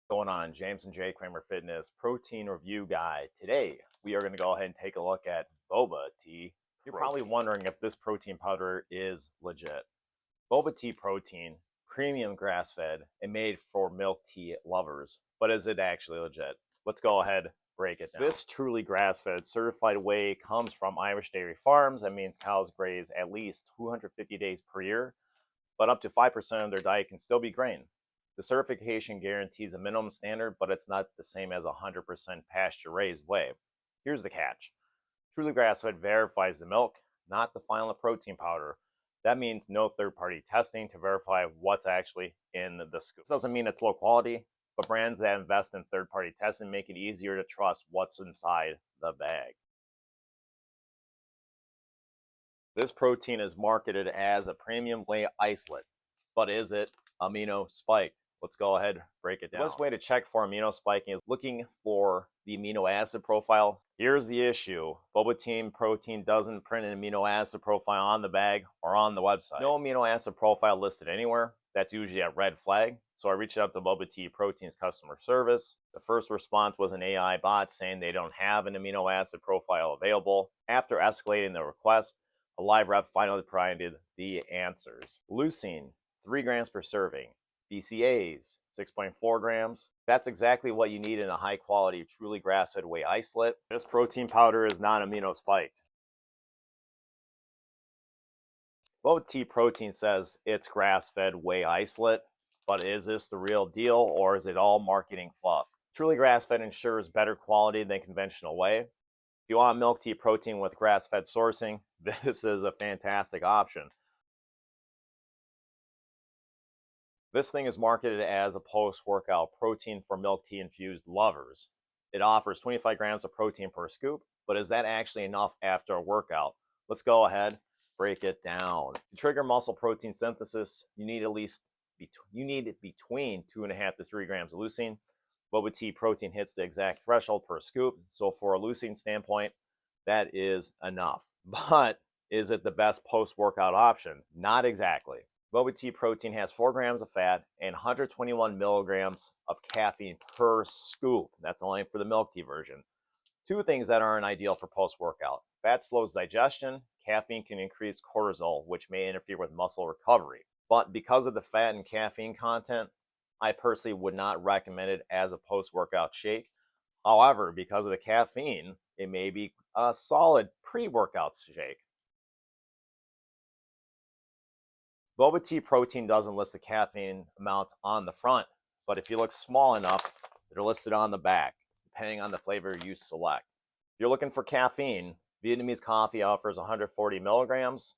Going on, James and Jay Kramer Fitness Protein Review Guide. Today, we are going to go ahead and take a look at Boba Tea. You're probably wondering if this protein powder is legit. Boba Tea Protein, premium grass-fed, and made for milk tea lovers. But is it actually legit? Let's go ahead, break it down. This truly grass-fed certified whey comes from Irish dairy farms. That means cows graze at least 250 days per year, but up to 5% of their diet can still be grain. The certification guarantees a minimum standard, but it's not the same as 100% pasture-raised whey. Here's the catch. Truly Grass-Fed verifies the milk, not the final protein powder. That means no third-party testing to verify what's actually in the scoop. This doesn't mean it's low quality, but brands that invest in third-party testing make it easier to trust what's inside the bag. This protein is marketed as a premium whey isolate, but is it amino spiked? Let's go ahead and break it down. The best way to check for amino spiking is looking for the amino acid profile. Here's the issue. Boba Tea Protein doesn't print an amino acid profile on the bag or on the website. No amino acid profile listed anywhere. That's usually a red flag. So I reached out to Boba Tea Protein's customer service. The first response was an AI bot saying they don't have an amino acid profile available. After escalating the request, a live rep finally provided the answers. Leucine, 3 grams per serving. BCAAs, 6.4 grams. That's exactly what you need in a high quality, truly grass-fed whey isolate. This protein powder is not amino spiked. Boba Tea Protein says it's grass-fed whey isolate, but is this the real deal or is it all marketing fluff? Truly grass-fed ensures better quality than conventional whey. If you want milk tea protein with grass-fed sourcing, this is a fantastic option. This thing is marketed as a post-workout protein for milk tea infused lovers. It offers 25 grams of protein per scoop, but is that actually enough after a workout? Let's go ahead, break it down. To trigger muscle protein synthesis, you need between 2.5 to 3 grams of leucine. Boba Tea Protein hits the exact threshold per scoop, so for a leucine standpoint, that is enough. But is it the best post-workout option? Not exactly. Boba Tea Protein has 4 grams of fat and 121 milligrams of caffeine per scoop. That's only for the milk tea version. Two things that aren't ideal for post-workout. Fat slows digestion. Caffeine can increase cortisol, which may interfere with muscle recovery. But because of the fat and caffeine content, I personally would not recommend it as a post-workout shake. However, because of the caffeine, it may be a solid pre-workout shake. Boba Tea Protein doesn't list the caffeine amounts on the front, but if you look small enough, they're listed on the back, depending on the flavor you select. If you're looking for caffeine, Vietnamese coffee offers 140 milligrams,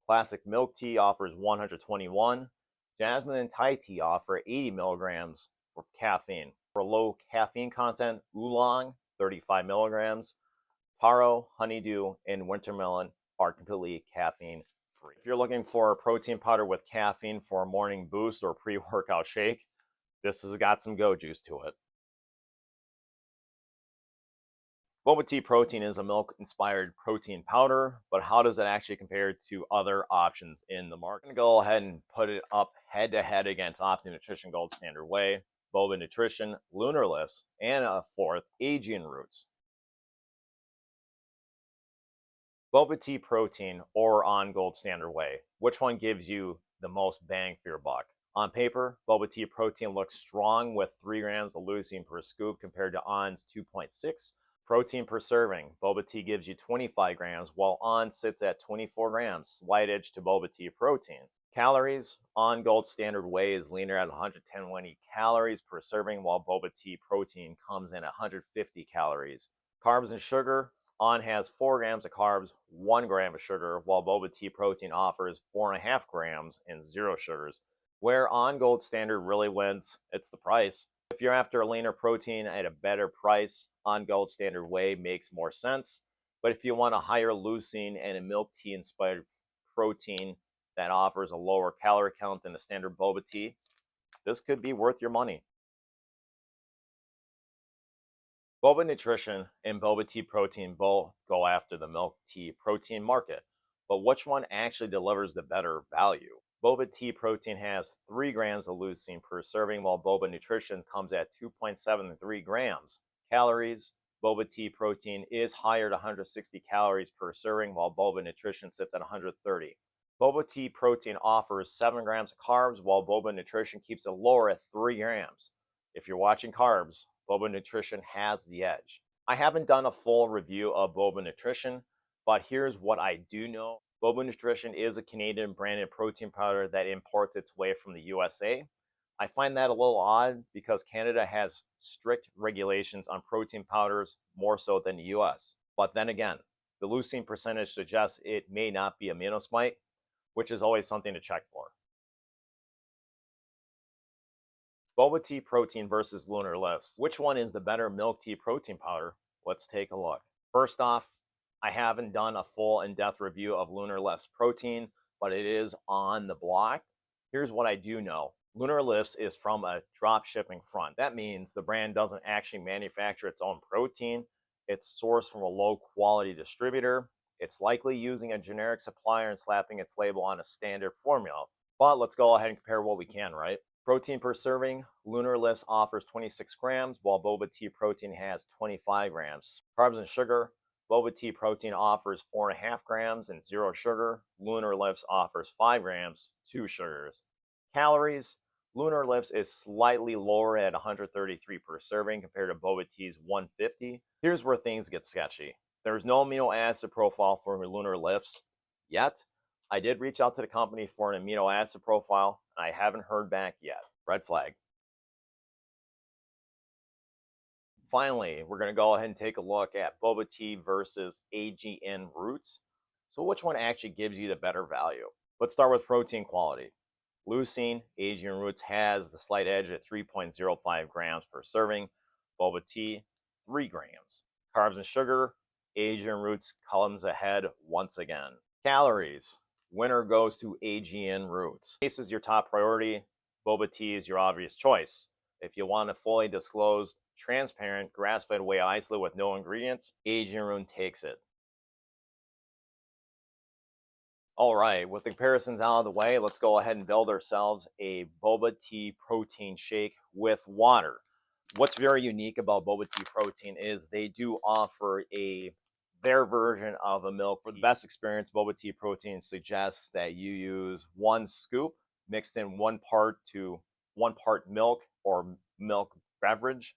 classic milk tea offers 121, jasmine and Thai tea offer 80 milligrams for caffeine. For low caffeine content, oolong, 35 milligrams, taro, honeydew, and wintermelon are completely caffeine free. If you're looking for a protein powder with caffeine for a morning boost or pre-workout shake, this has got some go juice to it. Boba Tea Protein is a milk-inspired protein powder, but how does it actually compare to other options in the market? I'm going to go ahead and put it up head-to-head against Optimum Nutrition Gold Standard Whey, Boba Nutrition, Lunarless, and a fourth, Aegean Roots. Boba Tea Protein or on Gold Standard Whey, which one gives you the most bang for your buck? On paper, Boba Tea Protein looks strong with 3 grams of leucine per scoop compared to On's 2.6. Protein per serving, Boba Tea gives you 25 grams, while On sits at 24 grams, slight edge to Boba Tea Protein. Calories, On Gold Standard Whey is leaner at 120 calories per serving, while Boba Tea Protein comes in at 150 calories. Carbs and sugar, On has 4 grams of carbs, 1 gram of sugar, while Boba Tea Protein offers 4.5 grams and 0 sugars. Where On Gold Standard really wins, it's the price. If you're after a leaner protein at a better price, On Gold Standard Whey makes more sense. But if you want a higher leucine and a milk tea inspired protein that offers a lower calorie count than a standard boba tea, this could be worth your money. Boba Nutrition and Boba Tea Protein both go after the milk tea protein market, but which one actually delivers the better value? Boba Tea Protein has 3 grams of leucine per serving, while Boba Nutrition comes at 2.73 grams. Calories: Boba Tea Protein is higher at 160 calories per serving, while Boba Nutrition sits at 130. Boba Tea Protein offers 7 grams of carbs, while Boba Nutrition keeps it lower at 3 grams. If you're watching carbs, Boba Nutrition has the edge. I haven't done a full review of Boba Nutrition, but here's what I do know. Boba Nutrition is a Canadian branded protein powder that imports its way from the USA. I find that a little odd because Canada has strict regulations on protein powders more so than the US. But then again, the leucine percentage suggests it may not be amino spike, which is always something to check for. Boba Tea Protein versus Lunar Lifts. Which one is the better milk tea protein powder? Let's take a look. First off, I haven't done a full in-depth review of Lunar Lifts protein, but it is on the block. Here's what I do know. Lunar Lifts is from a drop shipping front. That means the brand doesn't actually manufacture its own protein. It's sourced from a low quality distributor. It's likely using a generic supplier and slapping its label on a standard formula. But let's go ahead and compare what we can, right? Protein per serving: Lunar Lifts offers 26 grams, while Boba Tea Protein has 25 grams. Carbs and sugar: Boba Tea Protein offers 4.5 grams and 0 sugar. Lunar Lifts offers 5 grams, 2 sugars. Calories: Lunar Lifts is slightly lower at 133 per serving compared to Boba Tea's 150. Here's where things get sketchy. There's no amino acid profile for Lunar Lifts yet. I did reach out to the company for an amino acid profile, and I haven't heard back yet. Red flag. Finally, we're going to go ahead and take a look at Boba Tea versus AGN Roots. So which one actually gives you the better value? Let's start with protein quality. Leucine, AGN Roots has the slight edge at 3.05 grams per serving. Boba Tea, 3 grams. Carbs and sugar: AGN Roots comes ahead once again. Calories: winner goes to AGN Roots. Taste is your top priority. Boba Tea is your obvious choice. If you want a fully disclosed, transparent, grass-fed whey isolate with no ingredients, AGN Roots takes it. All right, with the comparisons out of the way, let's go ahead and build ourselves a Boba Tea protein shake with water. What's very unique about Boba Tea Protein is they do offer their version of a milk. For the best experience, Boba Tea Protein suggests that you use 1 scoop mixed in 1 part milk or milk beverage,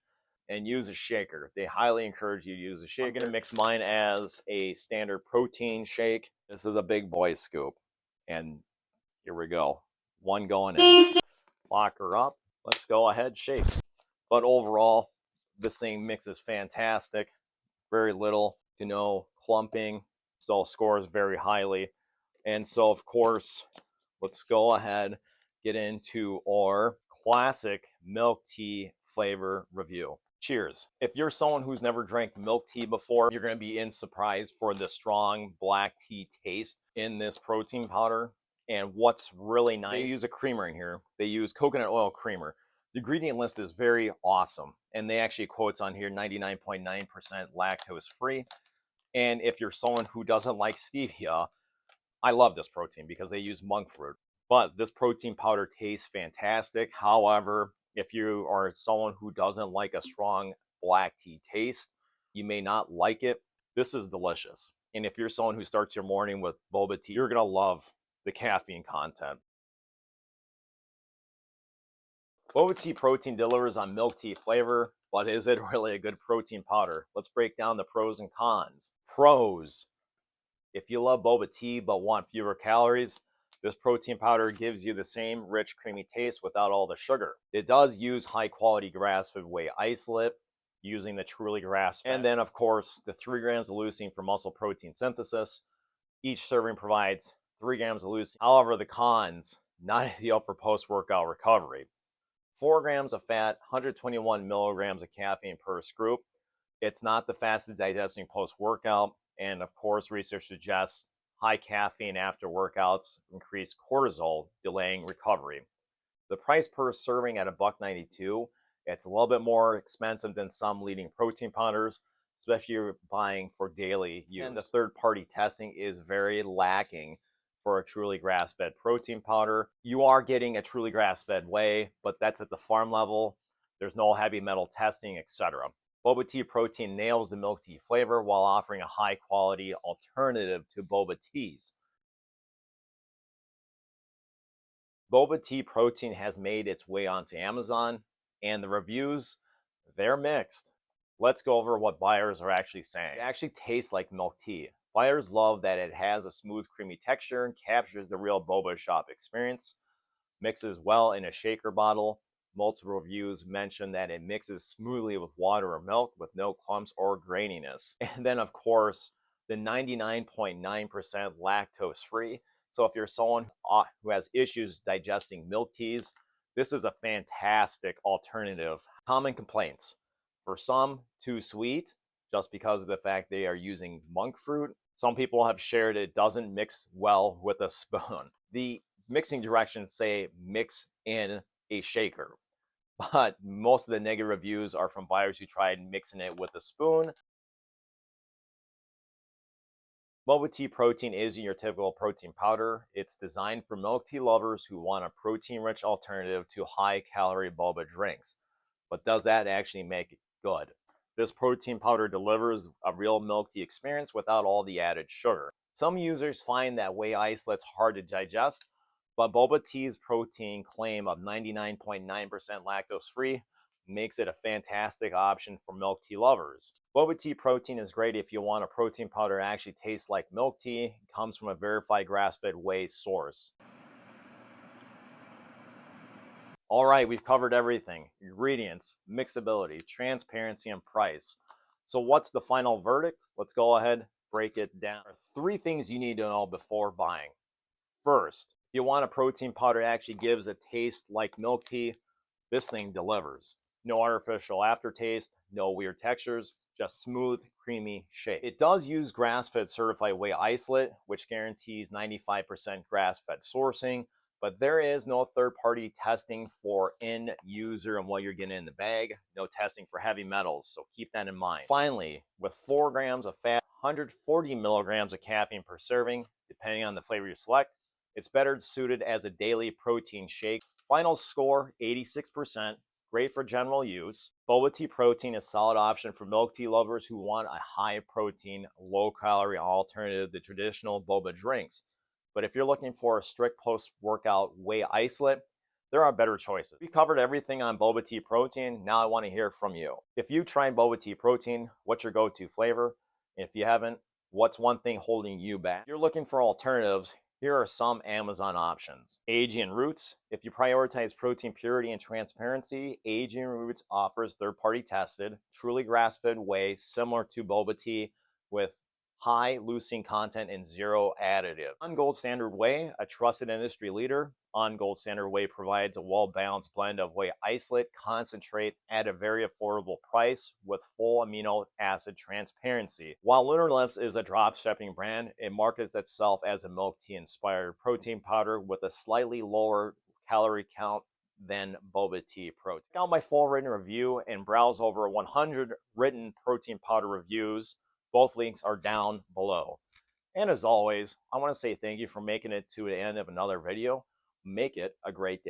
and use a shaker. They highly encourage you to use a shaker. I'm going to mix mine as a standard protein shake. This is a big boy scoop. And here we go. 1 going in. Lock her up. Let's go ahead, shake. But overall, this thing mixes fantastic. Very little to no clumping. So scores very highly. And so, of course, let's go ahead, get into our classic milk tea flavor review. Cheers. If you're someone who's never drank milk tea before, you're going to be in surprise for the strong black tea taste in this protein powder. And what's really nice, they use a creamer in here. They use coconut oil creamer. The ingredient list is very awesome. And they actually quotes on here 99.9% lactose free. And if you're someone who doesn't like stevia, I love this protein because they use monk fruit. But this protein powder tastes fantastic. However, if you are someone who doesn't like a strong black tea taste, you may not like it. This is delicious. And if you're someone who starts your morning with boba tea, you're going to love the caffeine content. Boba Tea Protein delivers on milk tea flavor, but is it really a good protein powder? Let's break down the pros and cons. Pros: if you love boba tea but want fewer calories, this protein powder gives you the same rich, creamy taste without all the sugar. It does use high-quality grass-fed whey isolate, using the truly grass-fed. And then, of course, the 3 grams of leucine for muscle protein synthesis. Each serving provides 3 grams of leucine. However, the cons: not ideal for post-workout recovery. 4 grams of fat, 121 milligrams of caffeine per scoop. It's not the fastest digesting post-workout. And of course, research suggests high caffeine after workouts increase cortisol, delaying recovery. The price per serving at $1.92, it's a little bit more expensive than some leading protein powders, especially if you're buying for daily use. And the third-party testing is very lacking for a truly grass-fed protein powder. You are getting a truly grass-fed whey, but that's at the farm level. There's no heavy metal testing, etc. Boba Tea Protein nails the milk tea flavor while offering a high-quality alternative to boba teas. Boba Tea Protein has made its way onto Amazon, and the reviews, they're mixed. Let's go over what buyers are actually saying. It actually tastes like milk tea. Buyers love that it has a smooth, creamy texture and captures the real boba shop experience. Mixes well in a shaker bottle. Multiple reviews mention that it mixes smoothly with water or milk with no clumps or graininess. And then, of course, the 99.9% lactose free. So if you're someone who has issues digesting milk teas, this is a fantastic alternative. Common complaints. For some, too sweet, just because of the fact they are using monk fruit. Some people have shared it doesn't mix well with a spoon. The mixing directions say mix in a shaker, but most of the negative reviews are from buyers who tried mixing it with a spoon. Boba Tea Protein isn't your typical protein powder. It's designed for milk tea lovers who want a protein-rich alternative to high-calorie boba drinks. But does that actually make it good? This protein powder delivers a real milk tea experience without all the added sugar. Some users find that whey isolate's hard to digest, but Boba Tea's protein claim of 99.9% lactose-free makes it a fantastic option for milk tea lovers. Boba Tea Protein is great if you want a protein powder that actually tastes like milk tea. It comes from a verified grass-fed whey source. All right, we've covered everything. Ingredients, mixability, transparency, and price. So what's the final verdict? Let's go ahead, break it down. There are 3 things you need to know before buying. First, if you want a protein powder that actually gives a taste like milk tea, this thing delivers. No artificial aftertaste, no weird textures, just smooth, creamy shake. It does use grass-fed certified whey isolate, which guarantees 95% grass-fed sourcing, but there is no third-party testing for end user and what you're getting in the bag, no testing for heavy metals, so keep that in mind. Finally, with 4 grams of fat, 140 milligrams of caffeine per serving, depending on the flavor you select, it's better suited as a daily protein shake. Final score, 86%. Great for general use. Boba Tea Protein is a solid option for milk tea lovers who want a high protein, low calorie alternative to traditional boba drinks. But if you're looking for a strict post-workout whey isolate, there are better choices. We covered everything on Boba Tea Protein. Now I want to hear from you. If you've tried Boba Tea Protein, what's your go-to flavor? If you haven't, what's one thing holding you back? If you're looking for alternatives, here are some Amazon options. Aegean Roots. If you prioritize protein purity and transparency, Aegean Roots offers third-party tested, truly grass-fed whey similar to boba tea with high leucine content and 0 additive. On Gold Standard Whey, a trusted industry leader, On Gold Standard Whey provides a well-balanced blend of whey isolate concentrate at a very affordable price with full amino acid transparency. While Lunar is a drop-shipping brand, it markets itself as a milk tea-inspired protein powder with a slightly lower calorie count than Boba Tea Protein. Check out my full written review and browse over 100 written protein powder reviews. Both links are down below. And as always, I want to say thank you for making it to the end of another video. Make it a great day.